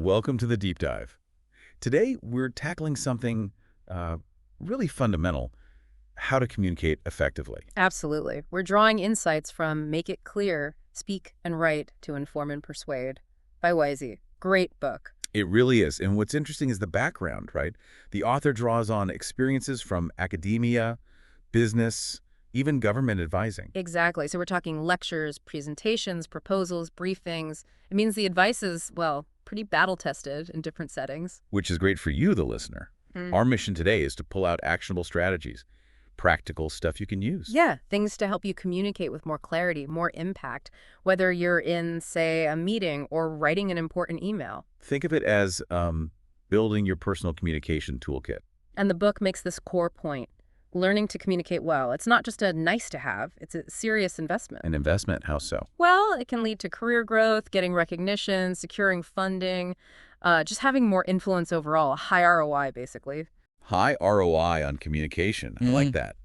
Welcome to the deep dive. Today, we're tackling something really fundamental, how to communicate effectively. Absolutely. We're drawing insights from Make It Clear, Speak and Write to Inform and Persuade by Wisey. Great book. It really is. And what's interesting is the background, right? The author draws on experiences from academia, business, even government advising. Exactly. So we're talking lectures, presentations, proposals, briefings. It means the advice is, well, pretty battle-tested in different settings. Which is great for you, the listener. Our mission today is to pull out actionable strategies, practical stuff you can use. Yeah, things to help you communicate with more clarity, more impact, whether you're in, say, a meeting or writing an important email. Think of it as building your personal communication toolkit. And the book makes this core point. Learning to communicate well. It's not just a nice to have, it's a serious investment. An investment, how so? Well, it can lead to career growth, getting recognition, securing funding, just having more influence overall, a high ROI, basically. High ROI on communication. I like that.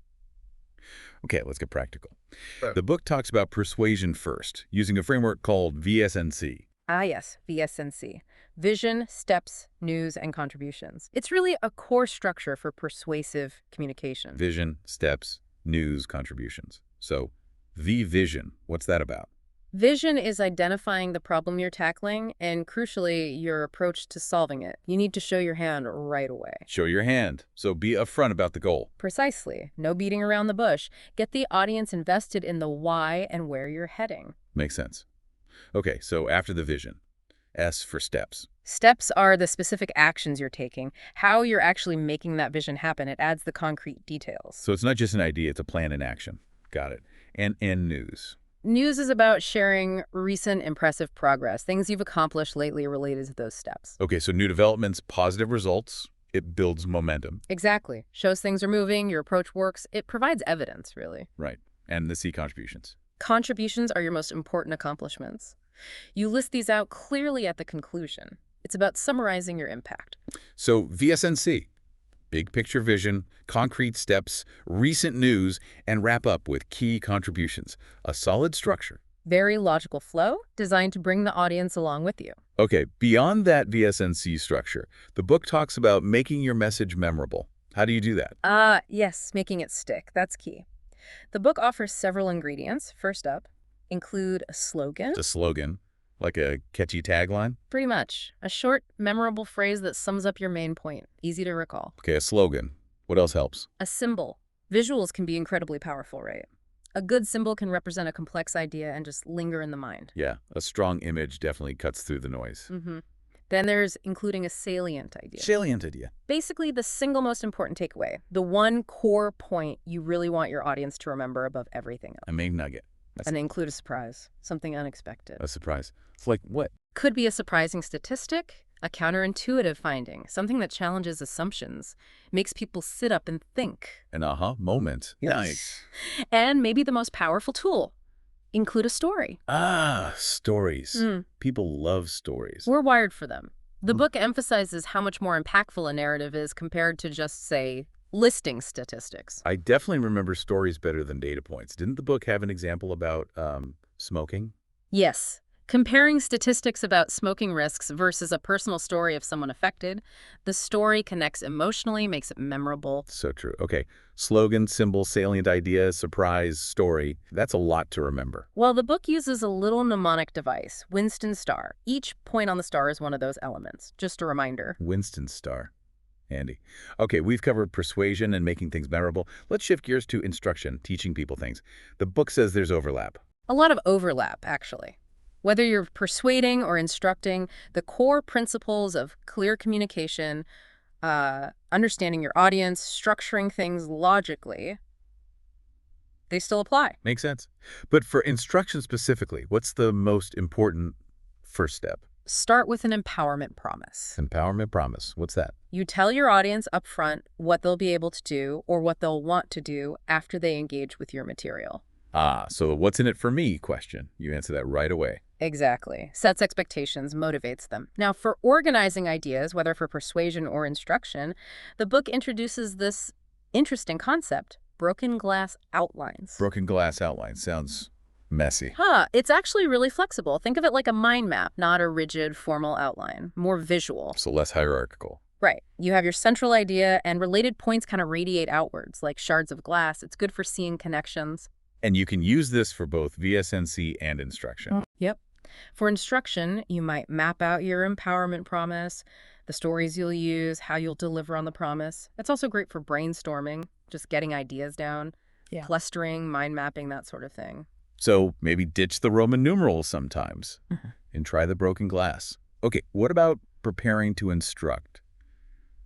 Okay, let's get practical. Sure. The book talks about persuasion first, using a framework called VSNC. Ah, yes, VSNC. Vision, steps, news, and contributions. It's really a core structure for persuasive communication. Vision, steps, news, contributions. So, V-Vision, what's that about? Vision is identifying the problem you're tackling and, crucially, your approach to solving it. You need to show your hand right away. Show your hand. So be upfront about the goal. Precisely. No beating around the bush. Get the audience invested in the why and where you're heading. Makes sense. Okay, so after the vision, S for steps. Steps are the specific actions you're taking, how you're actually making that vision happen. It adds the concrete details. So it's not just an idea, it's a plan in action. Got it. And news. News is about sharing recent impressive progress, things you've accomplished lately related to those steps. Okay, so new developments, positive results, it builds momentum. Exactly. Shows things are moving, your approach works. It provides evidence, really. Right. And the C contributions. Contributions are your most important accomplishments. You list these out clearly at the conclusion. It's about summarizing your impact. So VSNC, big picture vision, concrete steps, recent news, and wrap up with key contributions. A solid structure. Very logical flow, designed to bring the audience along with you. Okay, beyond that VSNC structure, the book talks about making your message memorable. How do you do that? Yes, making it stick. That's key. The book offers several ingredients. First up, include a slogan. It's a slogan, like a catchy tagline? Pretty much. A short, memorable phrase that sums up your main point. Easy to recall. Okay, a slogan. What else helps? A symbol. Visuals can be incredibly powerful, right? A good symbol can represent a complex idea and just linger in the mind. Yeah, a strong image definitely cuts through the noise. Then there's including a salient idea. Salient idea. Basically, the single most important takeaway. The one core point you really want your audience to remember above everything else. A main nugget. And include a surprise. Something unexpected. A surprise. It's like what? Could be a surprising statistic, a counterintuitive finding, something that challenges assumptions, makes people sit up and think. An aha moment. Nice. And maybe the most powerful tool, include a story. Ah, stories. People love stories. We're wired for them. The book emphasizes how much more impactful a narrative is compared to just, say, listing statistics. I definitely remember stories better than data points. Didn't the book have an example about smoking? Yes. Comparing statistics about smoking risks versus a personal story of someone affected, the story connects emotionally, makes it memorable. So true. Okay. Slogan, symbol, salient idea, surprise, story. That's a lot to remember. Well, the book uses a little mnemonic device, Winston star. Each point on the star is one of those elements. Just a reminder. Winston star. Handy. Okay, we've covered persuasion and making things memorable. Let's shift gears to instruction, teaching people things. The book says there's overlap. A lot of overlap, actually. Whether you're persuading or instructing, the core principles of clear communication, understanding your audience, structuring things logically, they still apply. Makes sense. But for instruction specifically, what's the most important first step? Start with an empowerment promise. Empowerment promise. What's that? You tell your audience up front what they'll be able to do or what they'll want to do after they engage with your material. Ah, so what's in it for me question. You answer that right away. Exactly. Sets expectations, motivates them. Now, for organizing ideas, whether for persuasion or instruction, the book introduces this interesting concept, broken glass outlines. Broken glass outline sounds Messy. It's actually really flexible. Think of it like a mind map, not a rigid, formal outline. More visual. So less hierarchical. Right. You have your central idea, and related points kind of radiate outwards, like shards of glass. It's good for seeing connections. And you can use this for both VSNC and instruction. Yep. For instruction, you might map out your empowerment promise, the stories you'll use, how you'll deliver on the promise. It's also great for brainstorming, just getting ideas down, clustering, mind mapping, that sort of thing. So maybe ditch the Roman numerals sometimes and try the broken glass. Okay, what about preparing to instruct?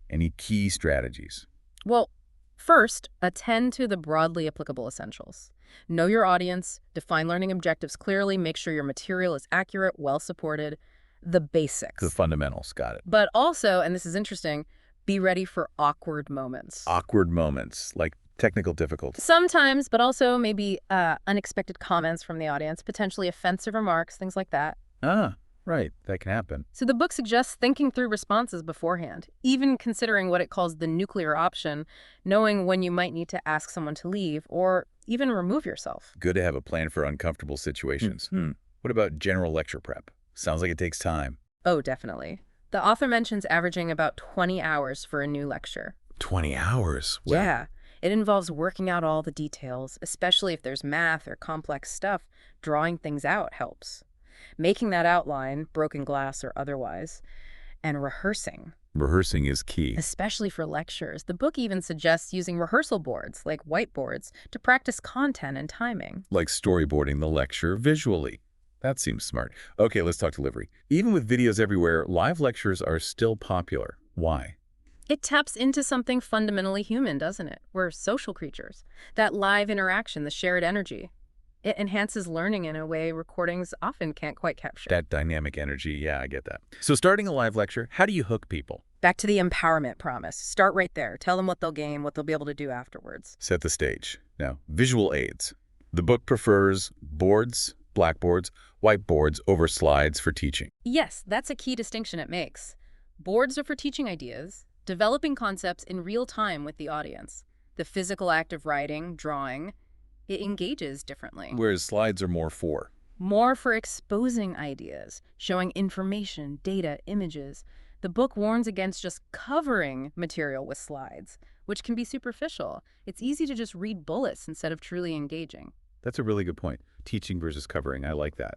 Any key strategies? Well, first, attend to the broadly applicable essentials. Know your audience, define learning objectives clearly, make sure your material is accurate, well-supported, the basics. The fundamentals, got it. But also, and this is interesting, be ready for awkward moments. Awkward moments, like technical difficulties. Sometimes, but also maybe unexpected comments from the audience, potentially offensive remarks, things like that. Ah, right, that can happen. So the book suggests thinking through responses beforehand, even considering what it calls the nuclear option, knowing when you might need to ask someone to leave or even remove yourself. Good to have a plan for uncomfortable situations. What about general lecture prep? Sounds like it takes time. Oh, definitely. The author mentions averaging about 20 hours for a new lecture. 20 hours? Well, Yeah. It involves working out all the details, especially if there's math or complex stuff. Drawing things out helps. Making that outline, broken glass or otherwise, and rehearsing. rehearsing is key. Especially for lectures. The book even suggests using rehearsal boards, like whiteboards, to practice content and timing. Like storyboarding the lecture visually. That seems smart. Okay, let's talk delivery. Even with videos everywhere, live lectures are still popular. Why? It taps into something fundamentally human, doesn't it? We're social creatures. That live interaction, the shared energy. It enhances learning in a way recordings often can't quite capture. That dynamic energy, yeah, I get that. So starting a live lecture, how do you hook people? Back to the empowerment promise. Start right there. Tell them what they'll gain, what they'll be able to do afterwards. Set the stage. Now, visual aids. The book prefers boards, blackboards, whiteboards over slides for teaching. Yes, that's a key distinction it makes. Boards are for teaching ideas, developing concepts in real time with the audience. The physical act of writing, drawing, it engages differently. Whereas slides are more for. More for exposing ideas, showing information, data, images. The book warns against just covering material with slides, which can be superficial. It's easy to just read bullets instead of truly engaging. That's a really good point. Teaching versus covering, I like that.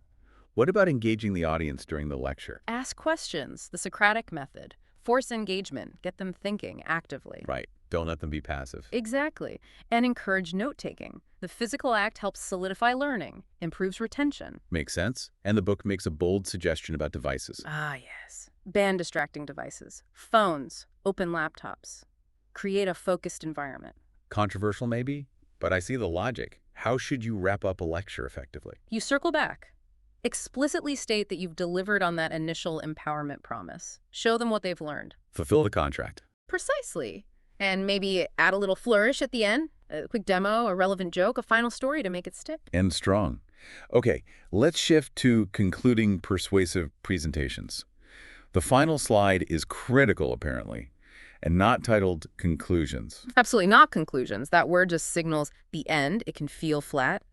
What about engaging the audience during the lecture? Ask questions, the Socratic method. Force engagement, get them thinking actively. Right. Don't let them be passive. Exactly. And encourage note-taking. The physical act helps solidify learning, improves retention. Makes sense. And the book makes a bold suggestion about devices. Ah, yes. Ban distracting devices. Phones, open laptops. Create a focused environment. Controversial maybe, but I see the logic. How should you wrap up a lecture effectively? You circle back. Explicitly state that you've delivered on that initial empowerment promise. Show them what they've learned. Fulfill the contract. Precisely. And maybe add a little flourish at the end, a quick demo, a relevant joke, a final story to make it stick. End strong. Okay, let's shift to concluding persuasive presentations. The final slide is critical, apparently, and not titled Conclusions. Absolutely not conclusions. That word just signals the end. It can feel flat.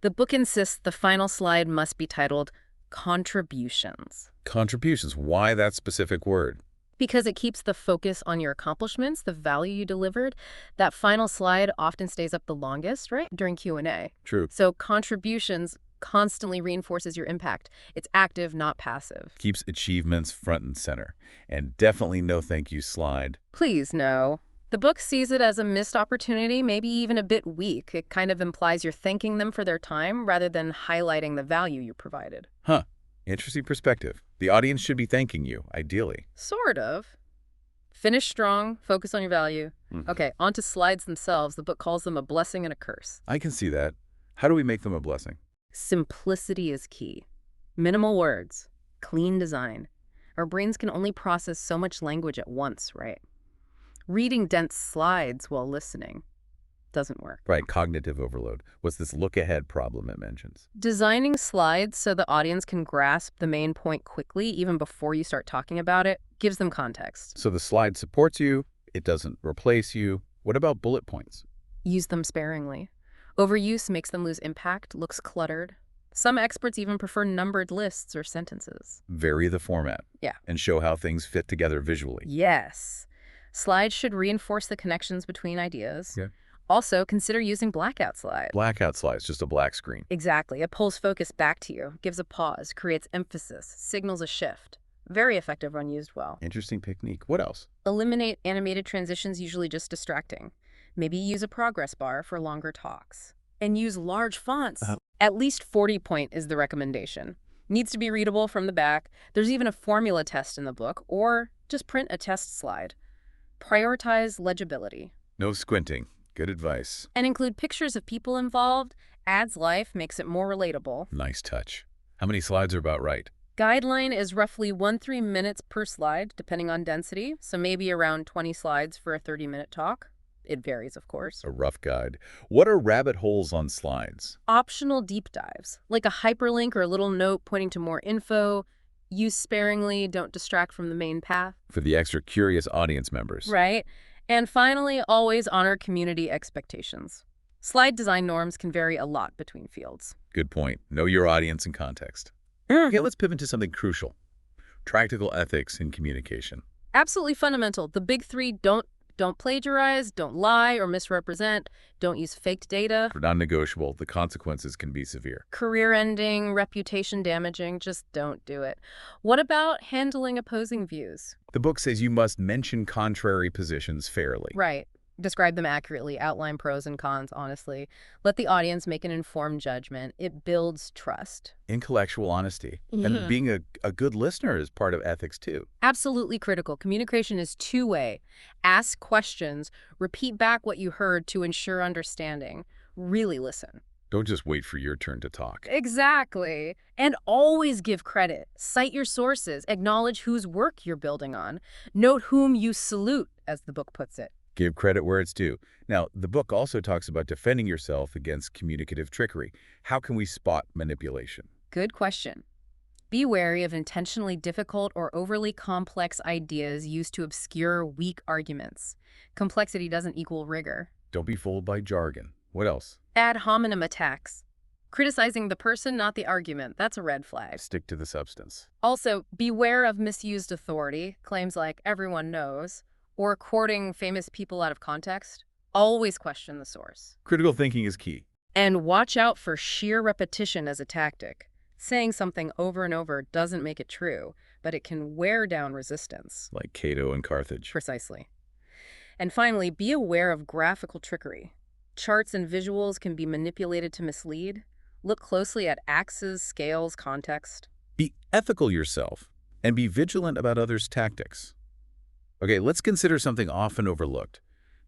The book insists the final slide must be titled Contributions. Contributions. Why that specific word? Because it keeps the focus on your accomplishments, the value you delivered. That final slide often stays up the longest, right, during Q&A. True. So contributions constantly reinforces your impact. It's active, not passive. Keeps achievements front and center. And definitely no thank you slide. Please, no. The book sees it as a missed opportunity, maybe even a bit weak. It kind of implies you're thanking them for their time rather than highlighting the value you provided. Huh. Interesting perspective. The audience should be thanking you, ideally. Sort of. Finish strong, focus on your value. Okay, on to slides themselves. The book calls them a blessing and a curse. I can see that. How do we make them a blessing? Simplicity is key. Minimal words, clean design. Our brains can only process so much language at once, right? Reading dense slides while listening doesn't work. Right, cognitive overload. What's this look-ahead problem it mentions? Designing slides so the audience can grasp the main point quickly, even before you start talking about it, gives them context. So the slide supports you, it doesn't replace you. What about bullet points? Use them sparingly. Overuse makes them lose impact, looks cluttered. Some experts even prefer numbered lists or sentences. Vary the format. Yeah. And show how things fit together visually. Yes. Slides should reinforce the connections between ideas. Yeah. Also, consider using blackout slides. Blackout slides, just a black screen. Exactly. It pulls focus back to you, gives a pause, creates emphasis, signals a shift. Very effective when used well. Interesting technique. What else? Eliminate animated transitions, usually just distracting. Maybe use a progress bar for longer talks. And use large fonts. At least 40 point is the recommendation. Needs to be readable from the back. There's even a formula test in the book, or just print a test slide. Prioritize legibility. No squinting. Good advice. And include pictures of people involved. Adds life, makes it more relatable. Nice touch. How many slides are about right? Guideline is roughly 1-3 minutes per slide, depending on density, so maybe around 20 slides for a 30-minute talk. It varies, of course. A rough guide. What are rabbit holes on slides? Optional deep dives, like a hyperlink or a little note pointing to more info. Use sparingly, don't distract from the main path. For the extra curious audience members. Right. And finally, always honor community expectations. Slide design norms can vary a lot between fields. Good point. Know your audience and context. Okay, let's pivot to something crucial. Practical ethics in communication. Absolutely fundamental. The big three: don't plagiarize, don't lie or misrepresent, don't use faked data. For non-negotiable, the consequences can be severe. Career-ending, reputation-damaging, just don't do it. What about handling opposing views? The book says you must mention contrary positions fairly. Right. Describe them accurately, outline pros and cons honestly. Let the audience make an informed judgment. It builds trust. Intellectual honesty. And being a good listener is part of ethics too. Absolutely critical. Communication is two-way. Ask questions, repeat back what you heard to ensure understanding. Really listen. Don't just wait for your turn to talk. Exactly. And always give credit. Cite your sources. Acknowledge whose work you're building on. Note whom you salute, as the book puts it. Give credit where it's due. Now, the book also talks about defending yourself against communicative trickery. How can we spot manipulation? Good question. Be wary of intentionally difficult or overly complex ideas used to obscure weak arguments. Complexity doesn't equal rigor. Don't be fooled by jargon. What else? Ad hominem attacks. Criticizing the person, not the argument. That's a red flag. Stick to the substance. Also, beware of misused authority, claims like everyone knows, or quoting famous people out of context. Always question the source. Critical thinking is key. And watch out for sheer repetition as a tactic. Saying something over and over doesn't make it true, but it can wear down resistance. Like Cato and Carthage. Precisely. And finally, be aware of graphical trickery. Charts and visuals can be manipulated to mislead. Look closely at axes, scales, context. Be ethical yourself, and be vigilant about others' tactics. Okay, let's consider something often overlooked.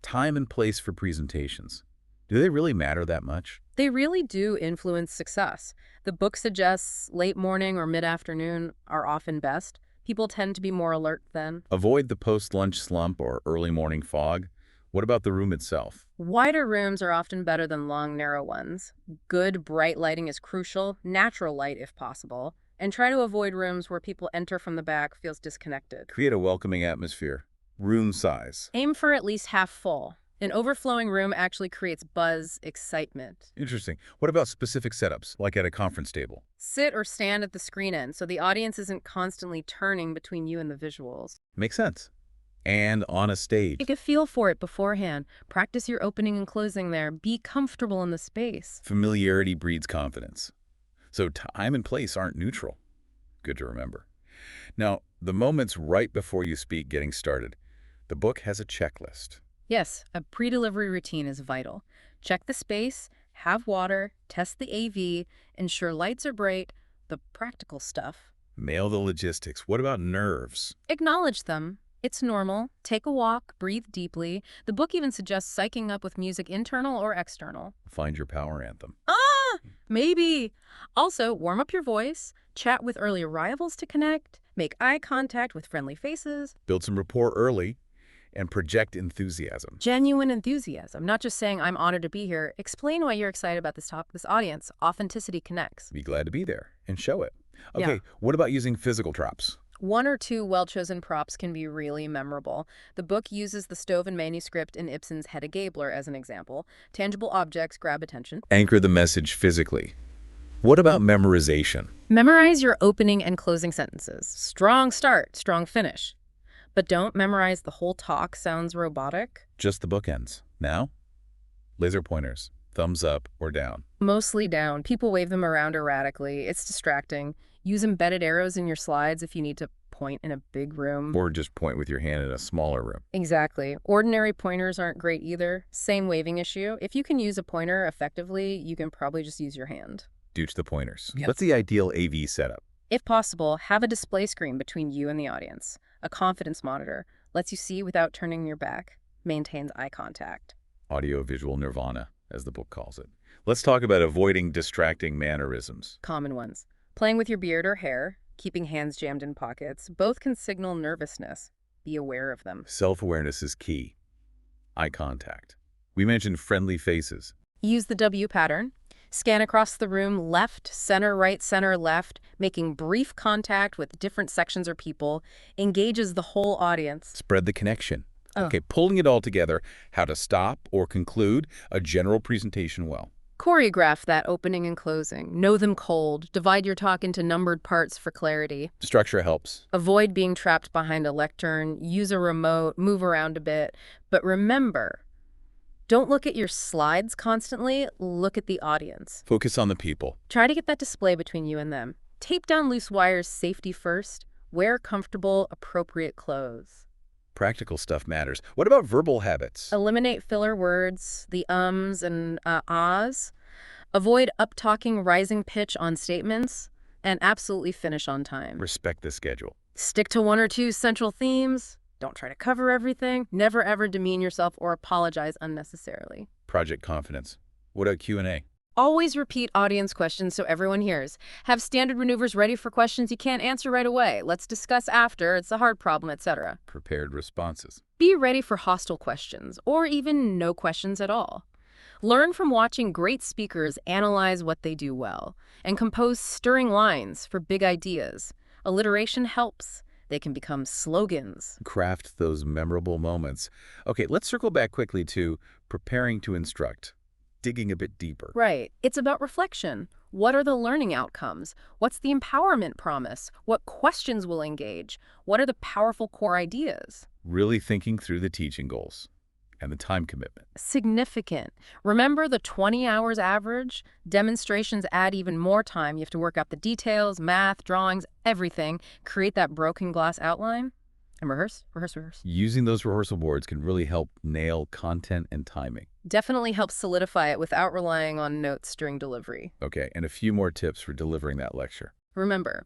Time and place for presentations. Do they really matter that much? They really do influence success. The book suggests late morning or mid-afternoon are often best. People tend to be more alert then. Avoid the post-lunch slump or early morning fog. What about the room itself? Wider rooms are often better than long, narrow ones. Good, bright lighting is crucial, natural light if possible, and try to avoid rooms where people enter from the back feels disconnected. Create a welcoming atmosphere. Room size. Aim for at least half full. An overflowing room actually creates buzz, excitement. Interesting. What about specific setups, like at a conference table? Sit or stand at the screen end so the audience isn't constantly turning between you and the visuals. Makes sense. And on a stage. Take a feel for it beforehand. Practice your opening and closing there. Be comfortable in the space. Familiarity breeds confidence. So time and place aren't neutral. Good to remember. Now, the moments right before you speak getting started. The book has a checklist. Yes, a pre-delivery routine is vital. Check the space, have water, test the AV, ensure lights are bright, the practical stuff. Nail the logistics. What about nerves? Acknowledge them. It's normal. Take a walk, breathe deeply. The book even suggests psyching up with music internal or external. Find your power anthem. Maybe. Also, warm up your voice, chat with early arrivals to connect, make eye contact with friendly faces. Build some rapport early and project enthusiasm. Genuine enthusiasm, not just saying, I'm honored to be here. Explain why you're excited about this topic, this audience. Authenticity connects. Be glad to be there and show it. Okay, What about using physical traps? 1 or 2 well-chosen props can be really memorable. The book uses the stove and manuscript in Ibsen's Hedda Gabler as an example. Tangible objects grab attention. Anchor the message physically. What about memorization? Memorize your opening and closing sentences. Strong start, strong finish. But don't memorize the whole talk, sounds robotic. Just the bookends. Now, laser pointers, thumbs up or down. Mostly down. People wave them around erratically. It's distracting. Use embedded arrows in your slides if you need to point in a big room. Or just point with your hand in a smaller room. Exactly. Ordinary pointers aren't great either. Same waving issue. If you can use a pointer effectively, you can probably just use your hand. Douche the pointers. Yep. What's the ideal AV setup? If possible, have a display screen between you and the audience. A confidence monitor lets you see without turning your back, maintains eye contact. Audio-visual nirvana, as the book calls it. Let's talk about avoiding distracting mannerisms. Common ones. Playing with your beard or hair, keeping hands jammed in pockets, both can signal nervousness. Be aware of them. Self-awareness is key. Eye contact. We mentioned friendly faces. Use the W pattern. Scan across the room, left, center, right, center, left, making brief contact with different sections or people, engages the whole audience. Spread the connection. Oh. Okay, pulling it all together, how to stop or conclude a general presentation well. Choreograph that opening and closing. Know them cold. Divide your talk into numbered parts for clarity. Structure helps. Avoid being trapped behind a lectern. Use a remote. Move around a bit. But remember, don't look at your slides constantly. Look at the audience. Focus on the people. Try to get that display between you and them. Tape down loose wires, safety first. Wear comfortable, appropriate clothes. Practical stuff matters. What about verbal habits? Eliminate filler words, the ums and ahs. Avoid up-talking, rising pitch on statements. And absolutely finish on time. Respect the schedule. Stick to one or two central themes. Don't try to cover everything. Never ever demean yourself or apologize unnecessarily. Project confidence. What about Q&A? Always repeat audience questions so everyone hears. Have standard maneuvers ready for questions you can't answer right away. Let's discuss after. It's a hard problem, etc. Prepared responses. Be ready for hostile questions or even no questions at all. Learn from watching great speakers analyze what they do well and compose stirring lines for big ideas. Alliteration helps. They can become slogans. Craft those memorable moments. Okay, let's circle back quickly to preparing to instruct, digging a bit deeper. Right. It's about reflection. What are the learning outcomes? What's the empowerment promise? What questions will engage? What are the powerful core ideas? Really thinking through the teaching goals and the time commitment. Significant. Remember the 20 hours average? Demonstrations add even more time. You have to work out the details, math, drawings, everything. Create that broken glass outline and rehearse, rehearse, rehearse. Using those rehearsal boards can really help nail content and timing. Definitely helps solidify it without relying on notes during delivery. Okay, and a few more tips for delivering that lecture. Remember,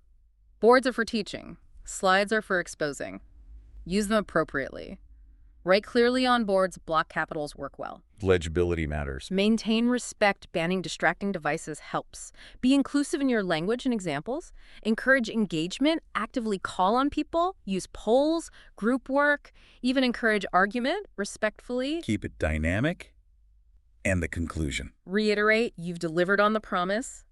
boards are for teaching. Slides are for exposing. Use them appropriately. Write clearly on boards, block capitals work well. Legibility matters. Maintain respect, banning distracting devices helps. Be inclusive in your language and examples. Encourage engagement, actively call on people, use polls, group work, even encourage argument respectfully. Keep it dynamic. And the conclusion. Reiterate, you've delivered on the promise.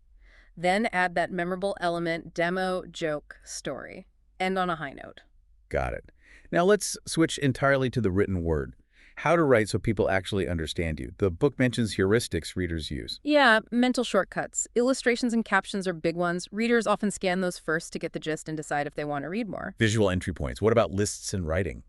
Then add that memorable element, demo, joke, story. End on a high note. Got it. Now let's switch entirely to the written word. How to write so people actually understand you. The book mentions heuristics readers use. Yeah, mental shortcuts. Illustrations and captions are big ones. Readers often scan those first to get the gist and decide if they want to read more. Visual entry points. What about lists and writing?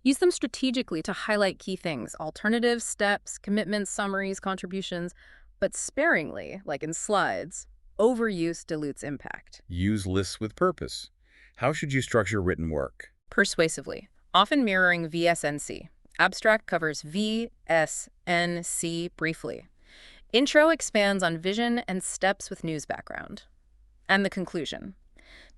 Use them strategically to highlight key things, alternatives, steps, commitments, summaries, contributions, but sparingly, like in slides. Overuse dilutes impact. Use lists with purpose. How should you structure written work? Persuasively, often mirroring VSNC. Abstract covers VSNC briefly. Intro expands on vision and steps with news background. And the conclusion,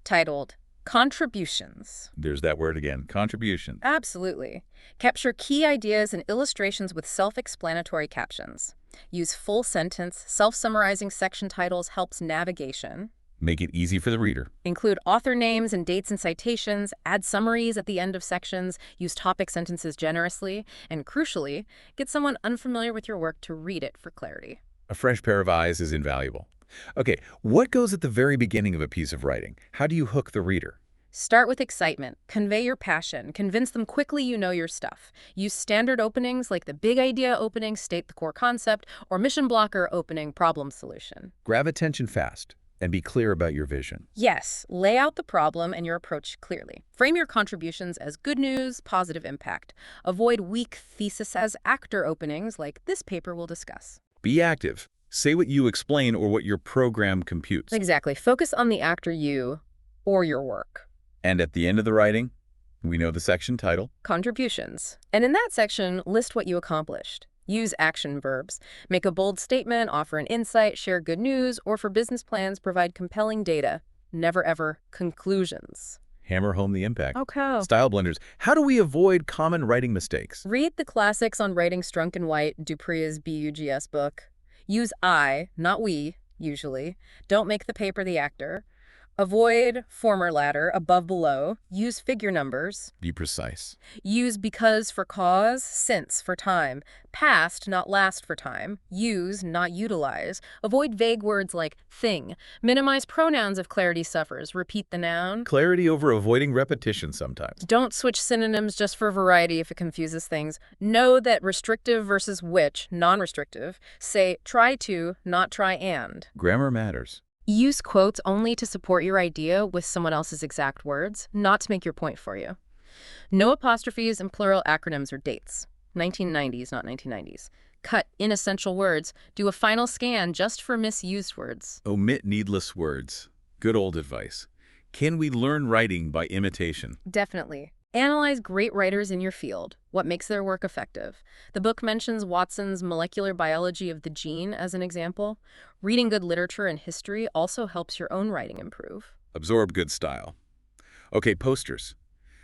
titled Contributions. There's that word again, contribution. Absolutely. Capture key ideas and illustrations with self-explanatory captions. Use full sentence, self-summarizing section titles helps navigation. Make it easy for the reader. Include author names and dates and citations, add summaries at the end of sections, use topic sentences generously, and crucially, get someone unfamiliar with your work to read it for clarity. A fresh pair of eyes is invaluable. Okay, what goes at the very beginning of a piece of writing? How do you hook the reader? Start with excitement. Convey your passion. Convince them quickly you know your stuff. Use standard openings like the big idea opening, state the core concept, or mission blocker opening, problem solution. Grab attention fast. And be clear about your vision. Yes, lay out the problem and your approach clearly. Frame your contributions as good news, positive impact. Avoid weak thesis as actor openings like this paper will discuss. Be active. Say what you explain or what your program computes. Exactly. Focus on the actor you or your work. And at the end of the writing, we know the section title. Contributions. And in that section, list what you accomplished. Use action verbs. Make a bold statement, offer an insight, share good news, or for business plans, provide compelling data. Never ever conclusions. Hammer home the impact. Okay. Style blenders. How do we avoid common writing mistakes? Read the classics on writing Strunk and White, Dupree's BUGS book. Use I, not we, usually. Don't make the paper the actor. Avoid former latter, above below. Use figure numbers. Be precise. Use because for cause, since for time. Past, not last for time. Use, not utilize. Avoid vague words like thing. Minimize pronouns if clarity suffers. Repeat the noun. Clarity over avoiding repetition sometimes. Don't switch synonyms just for variety if it confuses things. Know that restrictive versus which, non-restrictive. Say try to, not try and. Grammar matters. Use quotes only to support your idea with someone else's exact words, not to make your point for you. No apostrophes and plural acronyms or dates. 1990s, not 1990s. Cut inessential words. Do a final scan just for misused words. Omit needless words. Good old advice. Can we learn writing by imitation? Definitely. Analyze great writers in your field. What makes their work effective? The book mentions Watson's Molecular Biology of the Gene as an example. Reading good literature and history also helps your own writing improve. Absorb good style. Okay, posters.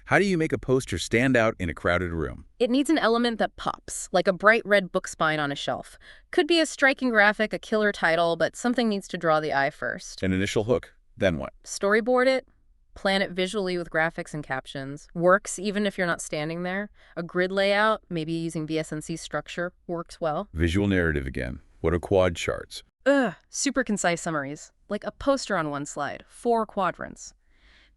How do you make a poster stand out in a crowded room? It needs an element that pops, like a bright red book spine on a shelf. Could be a striking graphic, a killer title, but something needs to draw the eye first. An initial hook. Then what? Storyboard it. Plan it visually with graphics and captions. Works even if you're not standing there. A grid layout, maybe using VSNC structure, works well. Visual narrative again. What are quad charts? Super concise summaries. Like a poster on one slide. 4 quadrants.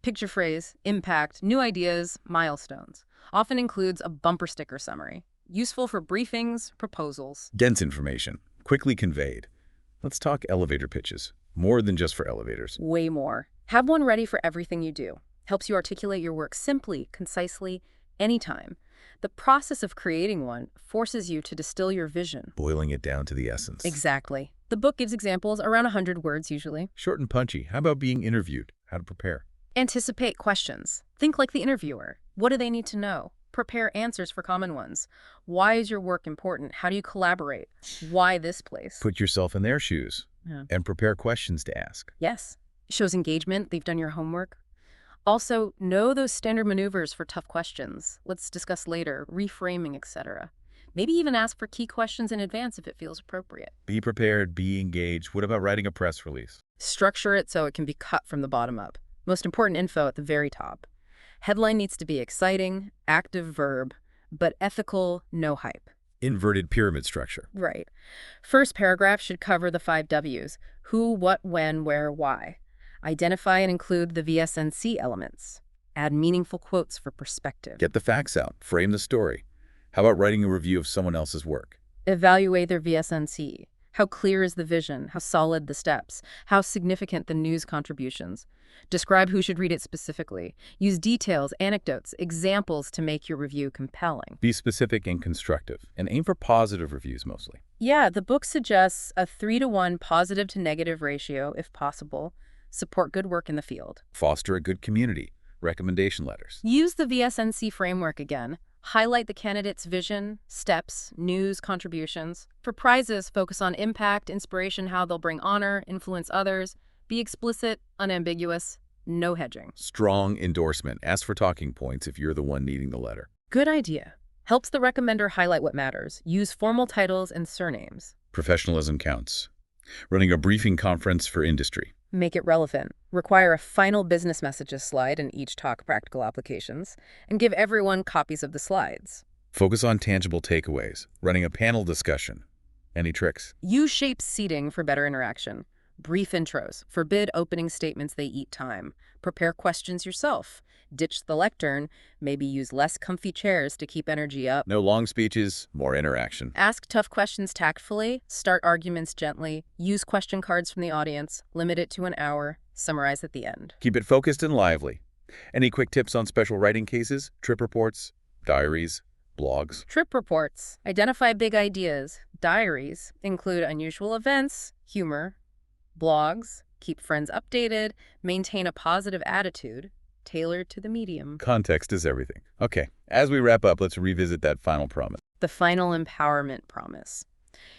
Picture phrase, impact, new ideas, milestones. Often includes a bumper sticker summary. Useful for briefings, proposals. Dense information. Quickly conveyed. Let's talk elevator pitches. More than just for elevators. Way more. Have one ready for everything you do. Helps you articulate your work simply, concisely, anytime. The process of creating one forces you to distill your vision. Boiling it down to the essence. Exactly. The book gives examples around 100 words usually. Short and punchy. How about being interviewed? How to prepare? Anticipate questions. Think like the interviewer. What do they need to know? Prepare answers for common ones. Why is your work important? How do you collaborate? Why this place? Put yourself in their shoes. Yeah. And prepare questions to ask. Yes. Shows engagement. They've done your homework. Also, know those standard maneuvers for tough questions. Let's discuss later, reframing, etc. Maybe even ask for key questions in advance if it feels appropriate. Be prepared, be engaged. What about writing a press release? Structure it so it can be cut from the bottom up. Most important info at the very top. Headline needs to be exciting, active verb, but ethical, no hype. Inverted pyramid structure. Right. First paragraph should cover the 5 W's. Who, what, when, where, why. Identify and include the VSNC elements. Add meaningful quotes for perspective. Get the facts out. Frame the story. How about writing a review of someone else's work? Evaluate their VSNC. How clear is the vision? How solid the steps? How significant the news contributions? Describe who should read it specifically. Use details, anecdotes, examples to make your review compelling. Be specific and constructive, and aim for positive reviews mostly. Yeah, the book suggests a 3-to-1 positive to negative ratio, if possible. Support good work in the field. Foster a good community. Recommendation letters. Use the VSNC framework again. Highlight the candidate's vision, steps, news, contributions. For prizes, focus on impact, inspiration, how they'll bring honor, influence others. Be explicit, unambiguous, no hedging. Strong endorsement. Ask for talking points if you're the one needing the letter. Good idea. Helps the recommender highlight what matters. Use formal titles and surnames. Professionalism counts. Running a briefing conference for industry. Make it relevant. Require a final business messages slide in each talk practical applications, and give everyone copies of the slides. Focus on tangible takeaways. Running a panel discussion. Any tricks? Use shaped seating for better interaction. Brief intros. Forbid opening statements they eat time. Prepare questions yourself. Ditch the lectern. Maybe use less comfy chairs to keep energy up. No long speeches, more interaction. Ask tough questions tactfully. Start arguments gently. Use question cards from the audience. Limit it to an hour. Summarize at the end. Keep it focused and lively. Any quick tips on special writing cases, trip reports, diaries, blogs? Trip reports. Identify big ideas. Diaries include unusual events, humor. Blogs. Keep friends updated. Maintain a positive attitude. Tailored to the medium. Context is everything. Okay, as we wrap up, let's revisit that final promise. The final empowerment promise.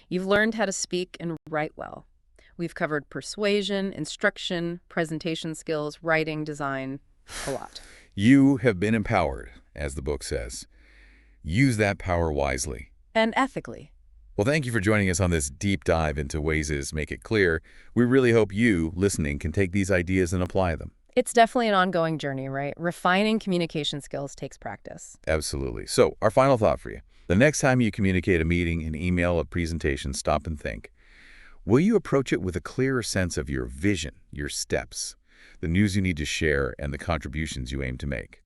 You've learned how to speak and write well. We've covered persuasion, instruction, presentation skills, writing, design, a lot. You have been empowered, as the book says. Use that power wisely. And ethically. Well, thank you for joining us on this deep dive into Waze's Make It Clear. We really hope you, listening, can take these ideas and apply them. It's definitely an ongoing journey, right? Refining communication skills takes practice. Absolutely. So, our final thought for you. The next time you communicate a meeting, an email, a presentation, stop and think. Will you approach it with a clearer sense of your vision, your steps, the news you need to share, and the contributions you aim to make?